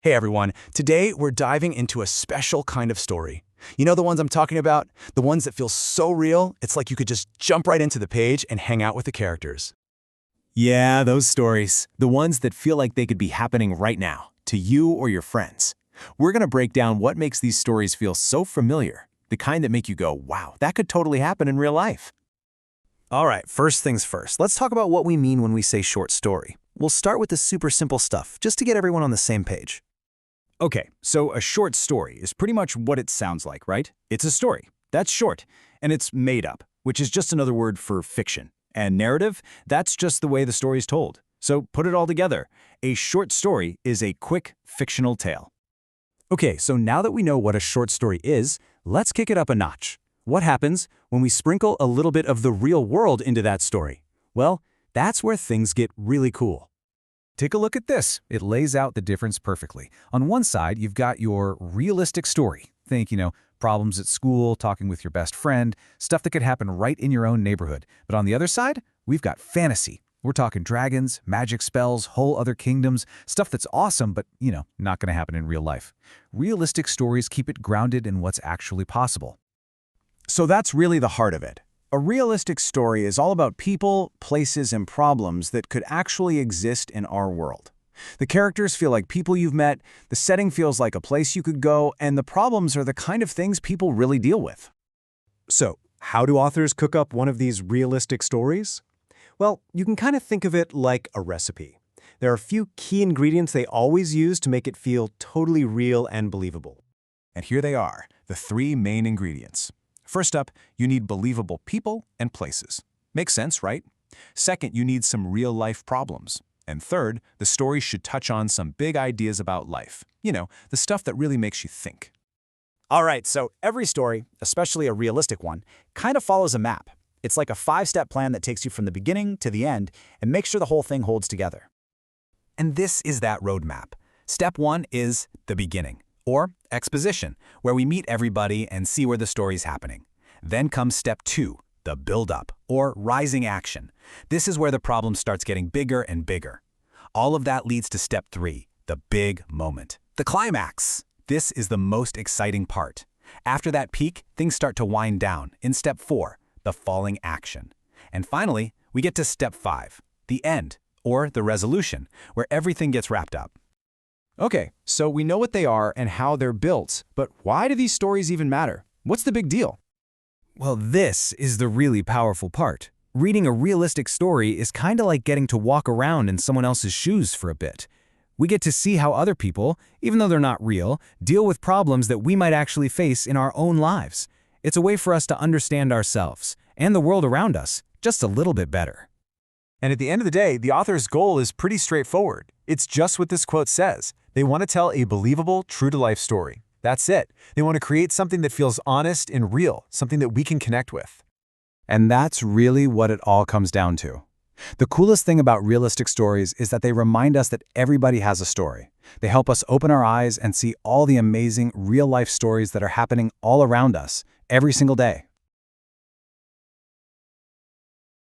Hey everyone, today we're diving into a special kind of story. You know the ones I'm talking about? The ones that feel so real, it's like you could just jump right into the page and hang out with the characters. Yeah, those stories. The ones that feel like they could be happening right now, to you or your friends. We're going to break down what makes these stories feel so familiar, the kind that make you go, wow, that could totally happen in real life. All right, first things first. Let's talk about what we mean when we say short story. We'll start with the super simple stuff, just to get everyone on the same page. Okay, so a short story is pretty much what it sounds like, right? It's a story. That's short. And it's made up, which is just another word for fiction. And narrative, that's just the way the story's told. So put it all together. A short story is a quick fictional tale. Okay, so now that we know what a short story is, let's kick it up a notch. What happens when we sprinkle a little bit of the real world into that story? Well, that's where things get really cool. Take a look at this. It lays out the difference perfectly. On one side, you've got your realistic story. Think, problems at school, talking with your best friend, stuff that could happen right in your own neighborhood. But on the other side, we've got fantasy. We're talking dragons, magic spells, whole other kingdoms, stuff that's awesome, but, not going to happen in real life. Realistic stories keep it grounded in what's actually possible. So that's really the heart of it. A realistic story is all about people, places, and problems that could actually exist in our world. The characters feel like people you've met, the setting feels like a place you could go, and the problems are the kind of things people really deal with. So, how do authors cook up one of these realistic stories? Well, you can kind of think of it like a recipe. There are a few key ingredients they always use to make it feel totally real and believable. And here they are, the three main ingredients. First up, you need believable people and places. Makes sense, right? Second, you need some real-life problems. And third, the story should touch on some big ideas about life. The stuff that really makes you think. All right, so every story, especially a realistic one, kind of follows a map. It's like a 5-step plan that takes you from the beginning to the end and makes sure the whole thing holds together. And this is that roadmap. Step 1 is the beginning, or exposition, where we meet everybody and see where the story's happening. Then comes step 2, the build-up, or rising action. This is where the problem starts getting bigger and bigger. All of that leads to step 3, the big moment, the climax. This is the most exciting part. After that peak, things start to wind down in step 4, the falling action. And finally, we get to step 5, the end, or the resolution, where everything gets wrapped up. Okay, so we know what they are and how they're built, but why do these stories even matter? What's the big deal? Well, this is the really powerful part. Reading a realistic story is kind of like getting to walk around in someone else's shoes for a bit. We get to see how other people, even though they're not real, deal with problems that we might actually face in our own lives. It's a way for us to understand ourselves and the world around us just a little bit better. And at the end of the day, the author's goal is pretty straightforward. It's just what this quote says. They want to tell a believable, true-to-life story. That's it. They want to create something that feels honest and real, something that we can connect with. And that's really what it all comes down to. The coolest thing about realistic stories is that they remind us that everybody has a story. They help us open our eyes and see all the amazing real-life stories that are happening all around us every single day.